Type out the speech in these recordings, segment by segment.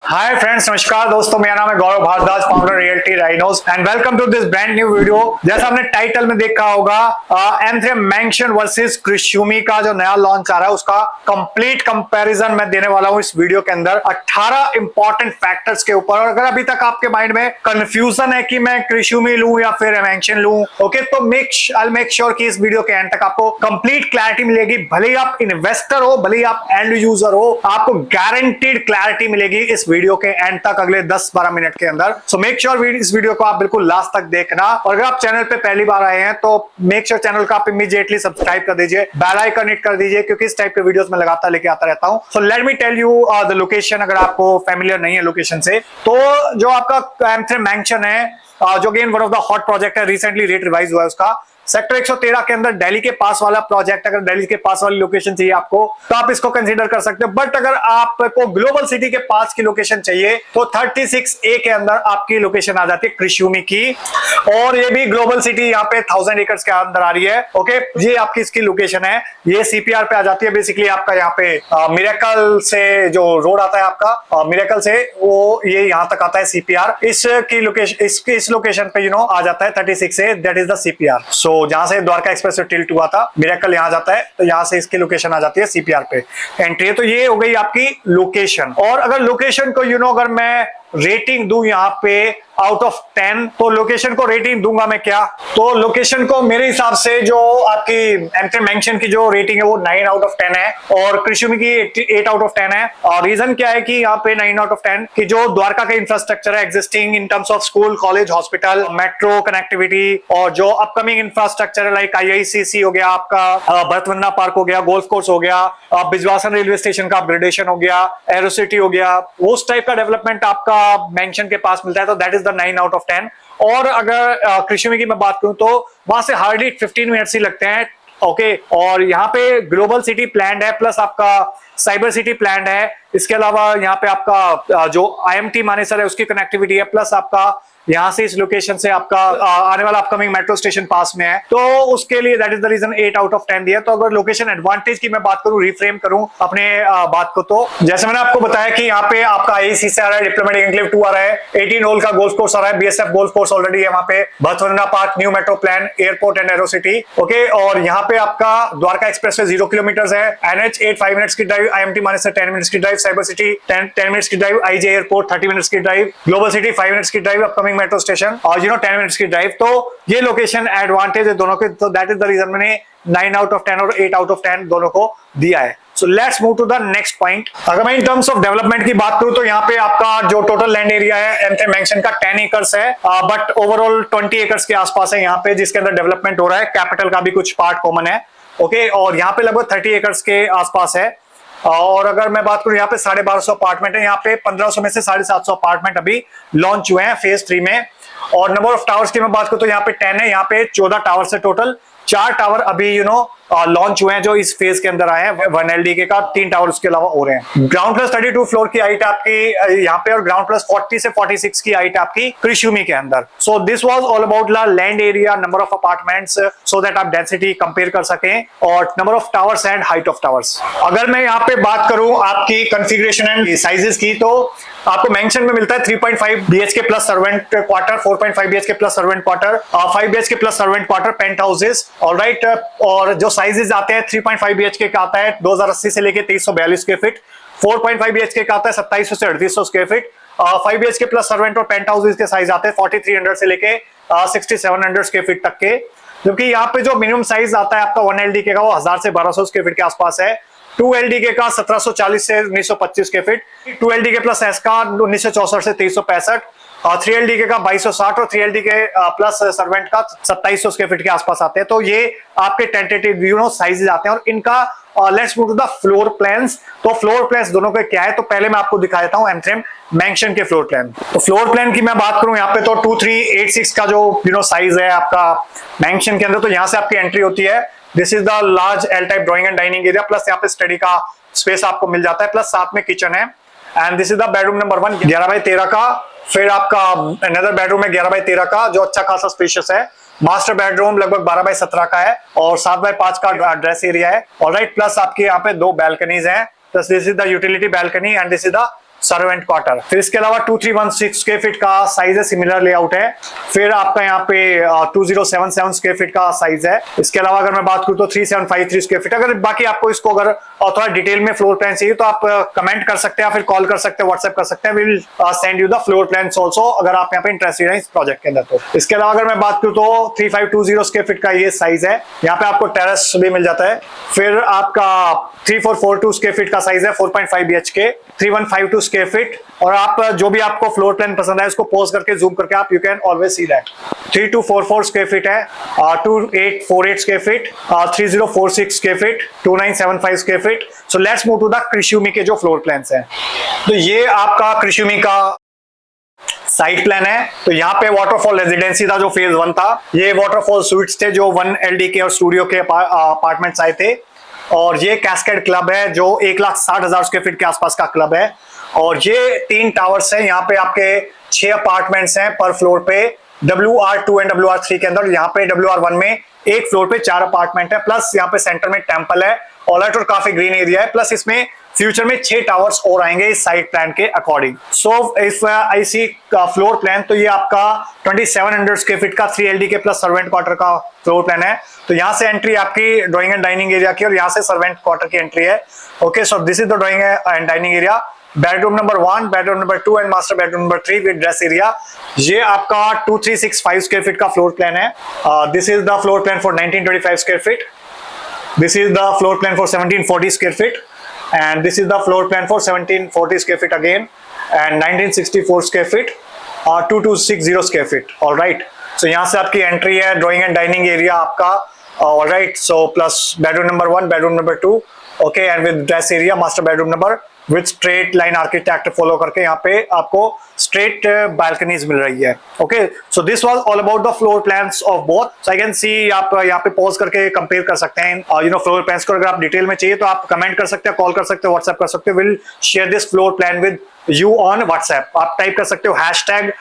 Hi friends, नमस्कार दोस्तों। मेरा नाम है Gaurav Bhardwaj, founder realty rhinos and welcome to this brand new video. जैसा आपने टाइटल में देखा होगा, M3 मैंशन वर्सेस क्रिश्यूमी का जो नया लॉन्च आ रहा है उसका कंप्लीट कंपैरिजन मैं देने वाला हूं इस वीडियो के अंदर 18 इंपॉर्टेंट फैक्टर्स के ऊपर। और अगर अभी तक आपके माइंड में कंफ्यूजन है कि मैं क्रिश्यूमी लूं या फिर मैंशन लूं, ओके, तो आई मेक श्योर कि इस वीडियो के एंड तक आपको कंप्लीट क्लैरिटी मिलेगी। भले ही आप इन्वेस्टर हो, भले ही आप एंड यूजर हो, आपको गारंटीड क्लैरिटी मिलेगी इस वीडियो के एंड तक अगले 10-12 मिनट के अंदर। सो मेक श्योर इस वीडियो को आप बिल्कुल लास्ट तक देखना। और अगर आप चैनल पे पहली बार आए हैं तो मेक श्योर चैनल को आप इमीडिएटली सब्सक्राइब कर दीजिए, बेल आइकन हिट कर दीजिए, क्योंकि इस टाइप के वीडियोस में लगातार लेके आता रहता हूं। So let me tell you the location, अगर आपको फैमिलियर नहीं है लोकेशन से, तो जो आपका M3 मैंशन है, जो again one of the hot project है, रिसेंटली रेट रिवाइज हुआ है उसका। सेक्टर 113 के अंदर दिल्ली के पास वाला प्रोजेक्ट, अगर दिल्ली के पास वाली लोकेशन चाहिए आपको तो आप इसको कंसीडर कर सकते हो। बट अगर आपको ग्लोबल सिटी के पास की लोकेशन चाहिए तो 36A के अंदर आपकी लोकेशन आ जाती है क्रिश्यूमी की, और ये भी ग्लोबल सिटी यहाँ पे 1000 एकर्स के अंदर आ रही है। ओके, ये आपकी इसकी लोकेशन है, ये CPR पे आ जाती है। बेसिकली आपका यहाँ पे मिरेकल से जो रोड आता है आपका मिरेकल से, वो ये यहाँ तक आता है CPR। इसकी लोकेशन, इस लोकेशन पे आ जाता है 36A, that is the CPR। सो जहां से द्वारका एक्सप्रेस टिल्ट हुआ था, मिरेकल यहां जाता है, तो यहां से इसकी लोकेशन आ जाती है CPR पे एंट्री। तो ये हो गई आपकी लोकेशन। और अगर लोकेशन को अगर मैं रेटिंग दूं यहाँ पे आउट ऑफ 10, तो लोकेशन को रेटिंग दूंगा मैं क्या, तो लोकेशन को मेरे हिसाब से जो आपकी M3 मैंशन की जो रेटिंग है वो 9 आउट ऑफ 10 है, और क्रिश्यूमी की 8 आउट ऑफ 10 है। और रीजन क्या है कि यहाँ पे 9 आउट ऑफ 10 कि जो द्वारका का इंफ्रास्ट्रक्चर है existing in terms of school, college, hospital, metro connectivity, और जो अपकमिंग इंफ्रास्ट्रक्चर है लाइक IICC हो गया, आपका भरतवंदना पार्क हो गया, गोल्फ कोर्स हो गया, बिजवासन रेलवे स्टेशन का अपग्रेडेशन हो गया, एरोसिटी हो गया, उस टाइप का डेवलपमेंट आपका मैंशन के पास मिलता है, तो that is the 9 out of 10। और अगर क्रिश्यूमी की मैं बात करूं तो वहां से हार्डली 15 मिनट्स ही लगते हैं। ओके, और यहाँ पे ग्लोबल सिटी प्लान्ड है, प्लस आपका साइबर सिटी प्लान्ड है। इसके अलावा यहाँ पे आपका जो IMT मानेसर है उसकी कनेक्टिविटी है, प्लस आपका यहाँ से इस लोकेशन से आपका आने वाला अपकमिंग मेट्रो स्टेशन पास में है, तो उसके लिए that is the reason 8 out of 10 दिया। तो अगर लोकेशन एडवांटेज की मैं बात करूं, रिफ्रेम करूं अपने बात को, तो जैसे मैंने आपको बताया कि यहाँ पे आपका IIC से आ रहा है, डिप्लोमेटिक एन्क्लेव 2 आ रहा है, 18 होल का गोल्फ कोर्स आ रहा है, BSF गोल्फ कोर्स ऑलरेडी है वहां पे, Bharat Vandana park, new metro plan, airport and aerocity. Okay, और यहाँ पे आपका द्वारका एक्सप्रेस 0 किलोमीटर है, NH 8 5 मिनट्स की ड्राइव, IMT मानेसर 10 मिनट्स की ड्राइव, साइबर सिटी 10 मिनट्स की ड्राइव, IJ एयरपोर्ट 30 मिनट्स की ड्राइव, ग्लोबल सिटी 5 मिनट्स की ड्राइव, अपकमिंग मेट्रो स्टेशन और 10 मिनट्स की ड्राइव। तो ये लोकेशन एडवांटेज है दोनों के, तो दैट इज द रीजन मैंने 9 आउट ऑफ 10 और 8 आउट ऑफ 10 दोनों को दिया है। So let's move to the next point. अगर मैं इन टर्म्स ऑफ डेवलपमेंट की बात करूं तो यहाँ पे आपका जो टोटल लैंड एरिया है M3 मैंशन का 10 एकर्स है, बट ओवरऑल 20 एकर्स के आसपास है यहाँ पे, जिसके अंदर डेवलपमेंट हो रहा है। कैपिटल का भी कुछ पार्ट कॉमन है। ओके, और यहाँ पे लगभग 30 एकर्स के आसपास है। और अगर मैं बात करूं यहाँ पे 1250 अपार्टमेंट है, यहाँ पे 1500 में से 750 अपार्टमेंट अभी लॉन्च हुए हैं फेज 3 में। और नंबर ऑफ टावर्स की मैं बात करूं तो यहाँ पे 10 है, यहाँ पे 14 टावर्स है टोटल। 4 टावर अभी लॉन्च हुए हैं जो इस फेज के अंदर आए हैं 1 LDK का, 3 टावर उसके अलावा हो रहे हैं। ग्राउंड प्लस 32 फ्लोर की हाइट आपकी यहाँ पे, और ग्राउंड प्लस 40 से 46 की हाइट आपकी क्रिश्यूमी के अंदर। सो this was all about the land area, number of apartments, so that आप डेंसिटी कंपेयर कर सकें, और number of towers and height of towers. अगर मैं यहाँ पे बात करूं आपकी कॉन्फ़िगरेशन एंड साइजेस की, तो आपको मैंशन में मिलता है 3.5 BHK plus servant quarter, 4.5 BHK plus servant quarter, 5 BHK plus servant quarter, penthouses, alright. और जो साइजेस आते हैं 3.5 BHK का आता है 2080 से लेके 2342 स्क्वायर फीट, 4.5 BHK का आता है 2700 से 3800 square feet, 5 BHK plus servant और पेंट हाउसेस के साइज आते हैं 4300 से लेके 6700 स्क्वायर फीट तक के। क्योंकि यहाँ पे जो मिनिमम साइज आता है आपका 1 LDK का वो 1000 से 1200 स्क्वायर फीट के आसपास है, 2 LDK का 1740 से 1925 square feet, 2 LDK plus S का 1964 से 2365, 3 LDK का 2260 और 3 LDK प्लस सर्वेंट का 2700 स्क्वायर फीट के आसपास आते हैं। तो ये आपके टेंटेटिव साइजेस आते हैं। और इनका let's move to the floor plans. तो फ्लोर प्लान्स दोनों के क्या है, तो पहले मैं आपको दिखा देता हूं M3 मैंशन के फ्लोर प्लान। तो फ्लोर प्लान की मैं बात करूं यहाँ पे तो 2386 का जो साइज है आपका मैंशन के अंदर, तो यहाँ से आपकी एंट्री होती है। This is the large L type drawing and dining area, plus यहाँ पे स्टडी का स्पेस आपको मिल जाता है, प्लस साथ में किचन है। And this is the bedroom number 1 11x13 का। फिर आपका अनदर बेडरूम है 11x13 का जो अच्छा खासा स्पेशियस है। मास्टर बेडरूम लगभग 12x17 का है और 7x5 का ड्रेस एरिया है। ऑलराइट, प्लस आपके यहाँ पे 2 बैल्कनीज हैं। This is the utility balcony and this is the servant quarter. फिर इसके अलावा 2316 स्क्वायर फीट का साइज है, सिमिलर लेआउट है। फिर आपका यहाँ पे 2077 स्क्वायर फीट का साइज है। इसके अलावा अगर मैं बात करूँ तो 3753 स्क्वायर फीट। अगर बाकी आपको इसको अगर थोड़ा डिटेल में फ्लोर प्लान चाहिए तो आप कमेंट कर सकते हैं, फिर कॉल कर सकते हैं, व्हाट्सएप कर सकते हैं। We will send you the floor plans also, अगर आप यहाँ पे इंटरेस्टेड हैं इस प्रोजेक्ट के अंदर तो। इसके अलावा अगर मैं बात करूँ तो 3520 स्क्वायर फीट का ये साइज है। यहाँ पे आपको टेरेस भी मिल जाता है। फिर आपका 3442 स्क्वायर फीट का साइज है, 4.5 BHK, 3152 स्क्वायर फीट। और आप जो भी आपको फ्लोर प्लान पसंद है उसको पॉज करके जूम करके आप you can always see that. 3244 square feet है, 2848 square feet, 3046 square feet, 2975 square feet. So let's move to the क्रिशियुमी के जो फ्लोर प्लान्स हैं। तो ये आपका क्रिशियुमी का साइट प्लान है। तो यहाँ पे वाटरफॉल रेजिडेंसी था जो फेज 1 था। ये वाटरफॉल स्वीट्स थे जो 1 LDK और स्टूडियो के अपार्टमेंट्स आए थे। और ये कैस्केड क्लब है जो 1,60,000 स्क्वायर फीट के आसपास का क्लब है। और ये 3 टावर्स हैं। यहाँ पे आपके 6 अपार्टमेंट्स हैं पर फ्लोर पे, WR2 एंड WR3 के अंदर। यहाँ पे WR1 में एक फ्लोर पे 4 अपार्टमेंट है, प्लस यहाँ पे सेंटर में टेम्पल है, ऑलराइट, और काफी ग्रीन एरिया है। प्लस इसमें फ्यूचर में 6 टावर्स और आएंगे इस साइट प्लान के according. So if I sea floor plan, तो ये आपका 2700 स्क्वायर फीट का 3 LDK प्लस सर्वेंट क्वार्टर का फ्लोर प्लान है। तो यहाँ से एंट्री आपकी ड्राइंग एंड डाइनिंग एरिया की, और यहाँ से सर्वेंट क्वार्टर की एंट्री है। Okay, so this is the drawing and dining area. Bedroom number 1, bedroom number 2 and master bedroom number 3 with dress area. ये आपका 2365 स्क्वायर फीट का फ्लोर प्लान है। This is the floor plan for 1925 square feet. This is the floor plan for 1740 square feet, and this is the floor plan for 1740 square feet again, and 1964 square feet, 2260 square feet. All right, so यहाँ से आपकी entry है, drawing and dining area आपका। All right, so plus bedroom number 1, bedroom number 2, okay, and with dress area, master bedroom number with straight line architect follow करके यहाँ पे आपको straight balconies मिल रही है। Okay, so this was all about the floor plans of both. So I can see, आप यहाँ पे pause करके कंपेयर कर सकते हैं यू नो फ्लोर प्लान्स को। अगर आप डिटेल में चाहिए तो आप कमेंट कर सकते हैं, कॉल कर सकते हैं, व्हाट्सएप कर सकते हो। Will share this floor plan with you on WhatsApp. आप टाइप कर सकते हो हैशटैग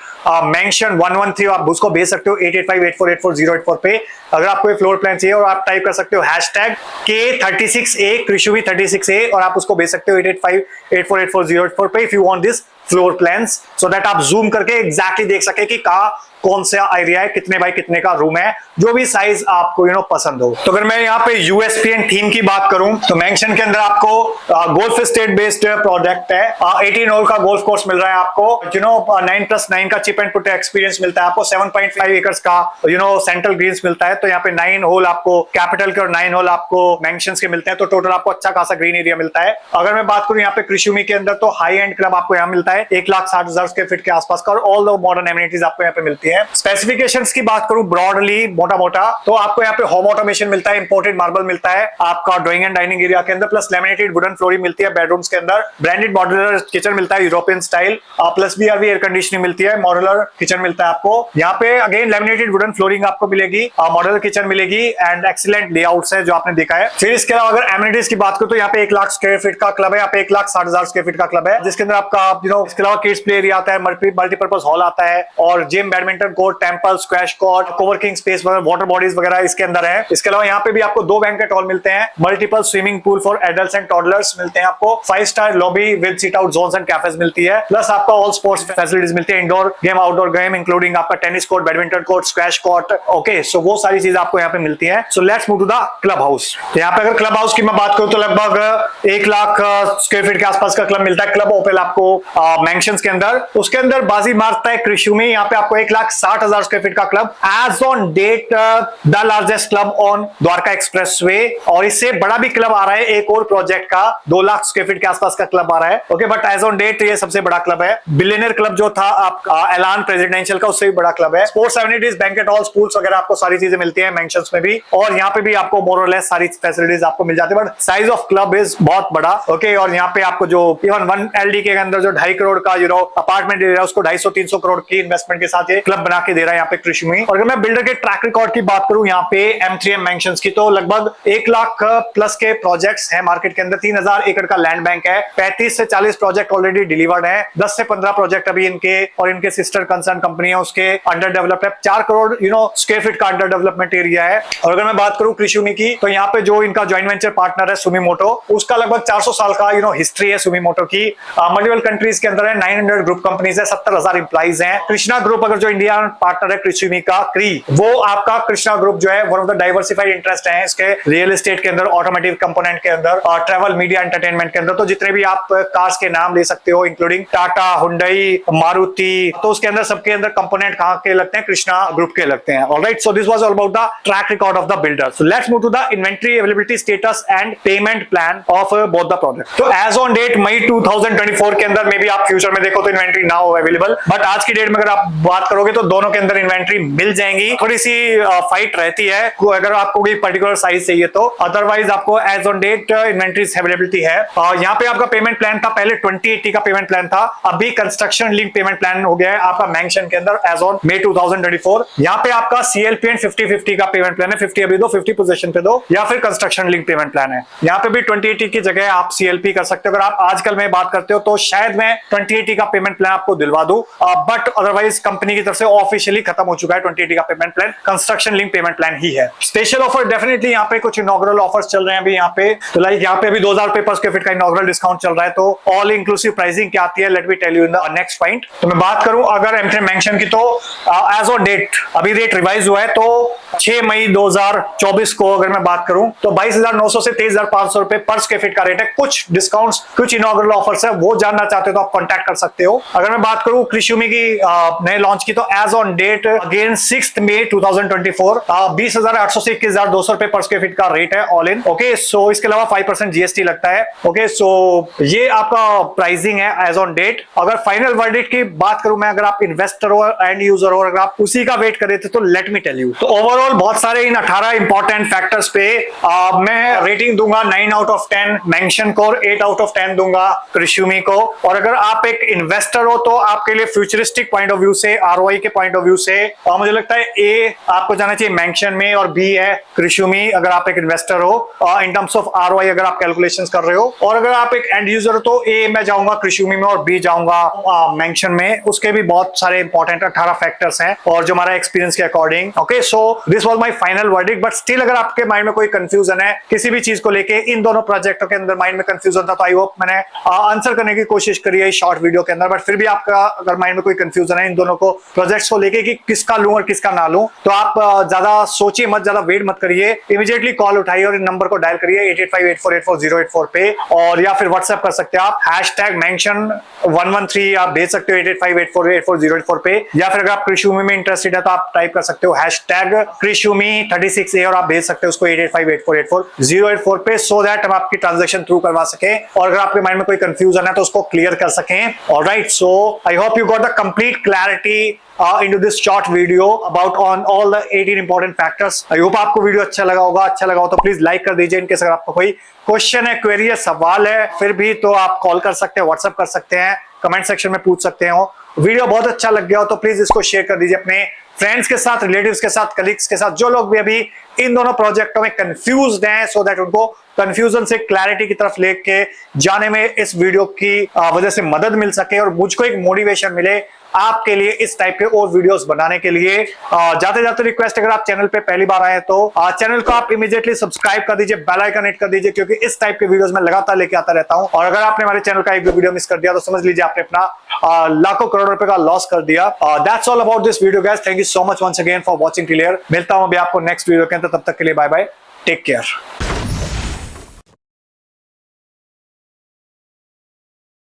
मेंशन 113, आप उसको भेज सकते हो 8858484084 पे अगर आपको ये फ्लोर प्लान चाहिए। और आप टाइप कर सकते हो हैशटैग K36A, क्रिशियुमी 36A, और आप उसको भेज सकते हो 8858484084 पे if you want this floor plans, so that आप जूम करके एग्जैक्टली देख सके कि कहाँ कौन सा एरिया है, कितने बाय कितने का रूम है, जो भी साइज आपको यू नो पसंद हो। तो अगर मैं यहाँ पे यूएसपी एंड थीम की बात करूं तो मैंशन के अंदर आपको गोल्फ स्टेट बेस्ड प्रोजेक्ट है। 18 होल का गोल्फ कोर्स मिल रहा है आपको, यू नो 9+9 का चिप एंड पुट एक्सपीरियंस मिलता है आपको। 7.5 एकर्स का यू नो सेंट्रल ग्रीन्स मिलता है। तो यहाँ पे 9 होल आपको कैपिटल के और 9 होल आपको मेंशंस के मिलते हैं। तो टोटल आपको अच्छा खासा ग्रीन एरिया मिलता है। अगर मैं बात करूं यहाँ पे क्रिशियुमी के अंदर तो हाई एंड क्लब आपको यहाँ मिलता है 1,60,000 स्क्वायर फीट के आसपास का, और ऑल द मॉडर्न एमिनिटीज आपको यहाँ पे मिलती है। स्पेसिफिकेशंस की बात करूं ब्रॉडली मोटा मोटा तो आपको यहाँ पे होम ऑटोमेशन मिलता है, इंपोर्टेड मार्बल मिलता है आपका ड्राइंग एंड डाइनिंग एरिया के अंदर, प्लस लेमिनेटेड वुडन फ्लोरिंग मिलती है बेडरूम्स के अंदर। ब्रांडेड मॉड्यूलर किचन मिलता है European style, plus BRV air conditioning मिलती है। मॉड्यूलर किचन मिलता है आपको यहाँ पे, अगेन लेमिनेटेड वुडन फ्लोरिंग आपको मिलेगी, मॉड्यूलर किचन मिलेगी, एंड एक्सीलेंट लेआउट्स है जो आपने देखा है। फिर इसके अलावा अगर एमिनिटीज की बात करूं तो यहाँ पे 1 लाख स्क्वायर फीट का क्लब है, यहाँ पे 1,60,000 स्क्वायर फीट का क्लब है, जिसके अंदर आपका यू नो इसके अलावा किड्स प्ले एरिया आता है, मल्टीपर्पज हॉल आता है, और gym, badminton court, temple, squash court, coworking space वगैरह, वाटर बॉडीज वगैरह इसके अंदर है। इसके अलावा यहाँ पे भी आपको 2 बैंकेट हॉल मिलते हैं, multiple swimming pool for adults and toddlers मिलते हैं आपको, 5 star lobby with sit out zones and cafes मिलती है, प्लस आपको ऑल स्पोर्ट्स फैसिलिटीज मिलती है, indoor game, outdoor game, including आपका tennis court, badminton court, squash court. Okay, so वो सारी चीज आपको यहाँ पे मिलती है। So let's move to the club house. यहाँ पे अगर क्लब हाउस की मैं बात करूँ तो लगभग 1 लाख स्क्वायर फीट के आसपास का क्लब मिलता है, क्लब ओपेल आपको मेंशंस के अंदर। उसके अंदर बाजी मारता है क्रिशियुमी, यहाँ पे आपको 1,60,000 स्क्वायर फीट का club, as on date the largest club on Dwarka expressway. और इससे बड़ा भी क्लब आ रहा है एक और प्रोजेक्ट का, 2 लाख स्क्वायर फीट के आसपास का क्लब आ रहा है। Okay, but as on date ये सबसे बड़ा क्लब है। बिलियनर क्लब जो था आपका एलान प्रेसिडेंशियल का, उससे भी बड़ा क्लब है। Sports amenities, banquet hall, pools वगैरह आपको सारी चीजें मिलती है मेंशंस में भी, और यहाँ पे भी आपको मोर और लेस सारी फैसिलिटीज आपको मिल जाती है, but size of club is बहुत बड़ा। ओके, और यहाँ पे आपको जो इवन 1 LDK के अंदर जो 2.5 करोड़ करोड़ का अपार्टमेंट दे रहा है, उसको 250-300 करोड़ की इन्वेस्टमेंट के साथ ये क्लब बना के दे रहा है यहाँ पे कृषिमी। और अगर मैं बिल्डर के ट्रैक रिकॉर्ड की बात करूं यहाँ पे M3M मेंशंस की, तो लगभग 1 लाख प्लस के प्रोजेक्ट्स हैं मार्केट के अंदर, 3000 एकड़ का लैंड बैंक है, 35 से 40 प्रोजेक्ट ऑलरेडी डिलीवर्ड है, 10 से 15 प्रोजेक्ट अभी इनके और इनके सिस्टर कंसर्न कंपनी है उसके अंडर डेवलप है, 4 करोड़ स्क्वायर फीट का अंडर डेवलपमेंट एरिया है। और अगर मैं बात करूं कृषिमी की, तो यहाँ पे जो इनका ज्वाइंट वेंचर पार्टनर है सुमिमोटो, उसका लगभग 400 साल का हिस्ट्री है सुमिमोटो की, मल्टीपल कंट्रीज के अंदर है, 900 ग्रुप कंपनीज है, 70,000 एम्प्लॉइज हैं। कृष्णा ग्रुप अगर जो इंडिया पार्टनर है कृषिमी का, क्री, वो आपका कृष्णा ग्रुप जो है one of the diversified interest है इसके रियल एस्टेट के अंदर, ऑटोमोटिव कंपोनेंट के अंदर और ट्रैवल मीडिया एंटरटेनमेंट के अंदर। तो जितने भी आप कार्स के नाम ले सकते हो इंक्लूडिंग टाटा, हुंडई, मारुति, तो उसके अंदर सबके अंदर कंपोनेंट कहां के लगते हैं? कृष्णा ग्रुप के लगते हैं। Alright, so this was all about the track record of the builder. So let's move to the inventory availability status and payment plan of both the product. तो एज ऑन डेट मई 2024 के अंदर, may be आप future में देखो तो inventory ना हो available, but आज की डेट में अगर आप बात करोगे तो दोनों के अंदर इन्वेंटरी मिल जाएंगी। थोड़ी सी फाइट रहती है अगर आपको कोई पर्टिकुलर साइज चाहिए तो, अदरवाइज आपको as on date inventory availability है। यहाँ पे आपका पेमेंट प्लान था पहले 2080 का पेमेंट प्लान था, अभी कंस्ट्रक्शन लिंक पेमेंट प्लान हो गया है आपका मेंशन के अंदर एज ऑन मई 2024। यहाँ पे आपका CLP एंड 50-50 का पेमेंट प्लान है, 50 अभी दो, 50 पोजीशन पे दो, या फिर कंस्ट्रक्शन लिंक पेमेंट प्लान है। यहाँ पे भी 2080 की जगह आप CLP कर सकते हो। अगर आप आजकल में बात करते हो तो शायद मैं 2080 का पेमेंट प्लान आपको दिलवा दूं, बट अदरवाइज कंपनी की तरफ से ऑफिशियली खत्म हो चुका है 2080 का payment plan, construction link payment plan ही है। स्पेशल ऑफर डेफिनेटली यहाँ पे कुछ इनॉग्रल ऑफर्स चल रहे हैं अभी यहाँ पे, तो लाइक यहाँ पे अभी 2000 रुपए पर स्क्वायर फीट का इनॉग्रल डिस्काउंट चल रहा है। तो ऑल इंक्लूसिव प्राइसिंग क्या आती है, let me tell you in the next point. तो मैं बात करूं अगर M3 मेंशन की, तो एज ऑन डेट अभी रेट रिवाइज हुआ है, तो 6 मई 2024 को अगर मैं बात करूं तो 22,900 से 23,500 रुपए पर स्क्वायर फीट का रेट है। कुछ डिस्काउंट्स, कुछ इनॉग्रल ऑफर्स है, वो जानना चाहते हो तो आप कांटेक्ट कर सकते हो। अगर मैं बात करूं कृषिमी की नए लॉन्च की, तो एज ऑन डेट अगेन 6 मई 2024 20,800 से 21,200 रुपए पर स्क्वायर फीट का रेट है ऑल इन। ओके, सो इसके अलावा 5% GST लगता है। ओके, सो ये आपका प्राइसिंग है एज ऑन डेट। अगर फाइनल वर्डिक्ट की बात करूं मैं, अगर आप इन्वेस्टर हो, एंड यूजर हो, अगर आप उसी का वेट कर रहे थे, तो लेट मी टेल यू, तो ओवरऑल बहुत सारे इन 18 इंपॉर्टेंट फैक्टर्स पे मैं रेटिंग दूंगा 9 आउट ऑफ 10 मेंशन को, 8 आउट ऑफ 10 दूंगा कृषिमी को। और अगर आप एक इन्वेस्टर हो तो आपके लिए फ्यूचरिस्टिक पॉइंट ऑफ व्यू से, ROI के पॉइंट ऑफ व्यू से मुझे लगता है A आपको जाना चाहिए मेंशन में, और B है कृषिमी अगर आप एक इन्वेस्टर हो इन टर्म्स ऑफ ROI अगर आप कैलकुलेशंस कर रहे हो। और अगर आप एक एंड यूजर हो तो A मैं जाऊंगा कृषिमी में और B जाऊंगा मेंशन में। उसके भी बहुत सारे इंपॉर्टेंट 18 फैक्टर्स हैं और जो हमारा एक्सपीरियंस के according. Okay, so this was my final verdict, but still अगर आपके माइंड में कोई कंफ्यूजन है किसी भी चीज को लेके, इन दोनों प्रोजेक्टों के अंदर माइंड में कंफ्यूजन था, तो आई होप मैंने आंसर करने की कोशिश करी है शॉर्ट वीडियो के अंदर। बट फिर भी आपका अगर माइंड में कोई कंफ्यूजन है इन दोनों को प्रोजेक्ट्स को लेके कि किसका लूं और किसका ना लूं, तो आप ज्यादा सोचिए मत, ज्यादा वेट मत करिए, इमीडिएटली कॉल उठाइए और इन नंबर को डायल करिए 8858484084 पे, और या फिर व्हाट्सएप कर सकते हैं आप #mention113 आप भेज सकते हो 8858484084 पे, या फिर अगर आप कृषिमी में इंटरेस्टेड है तो आप टाइप कर सकते हो #कृषिमी36A और आप भेज सकते हो उसको 8858484084 पे, सो दैट हम आपकी ट्रांजैक्शन थ्रू करवा सके और अगर आपके माइंड में कोई कंफ्यूजन है तो उसको क्लियर कर सकें। Alright, so I hope you got the complete clarity into this short video about on all the 18 important factors. I hope आपको वीडियो अच्छा लगा होगा। अच्छा लगा हो तो प्लीज लाइक कर दीजिए। इनकेस अगर आपको कोई क्वेश्चन है, क्वेरी है, सवाल है फिर भी, तो आप कॉल कर सकते हैं, व्हाट्सएप कर सकते हैं, कमेंट सेक्शन में पूछ सकते हो। वीडियो बहुत अच्छा लग गया हो तो प्लीज इसको शेयर कर दीजिए अपने फ्रेंड्स के साथ, रिलेटिव्स के साथ, कलीग्स के साथ, जो लोग भी अभी इन दोनों प्रोजेक्टों में कंफ्यूज्ड हैं, सो दैट उनको कंफ्यूजन से क्लैरिटी की तरफ लेके जाने में इस वीडियो की वजह से मदद मिल सके और मुझको एक मोटिवेशन मिले आपके लिए इस टाइप के और वीडियोस बनाने के लिए। जाते जाते रिक्वेस्ट, अगर आप चैनल पे पहली बार आए तो चैनल को आप इमीडिएटली सब्सक्राइब कर दीजिए, बेल आइकन हिट कर दीजिए, क्योंकि इस टाइप के वीडियोस में लगातार लेके आता रहता हूं। और अगर आपने हमारे चैनल का एक भी वीडियो मिस कर दिया तो समझ लीजिए आपने अपना लाखों करोड़ रुपए का लॉस कर दिया। That's all about this video guys. Thank you so much once again for watching till here. मिलता हूं अभी आपको नेक्स्ट वीडियो के अंदर, तब तक के लिए बाय बाय, टेक केयर।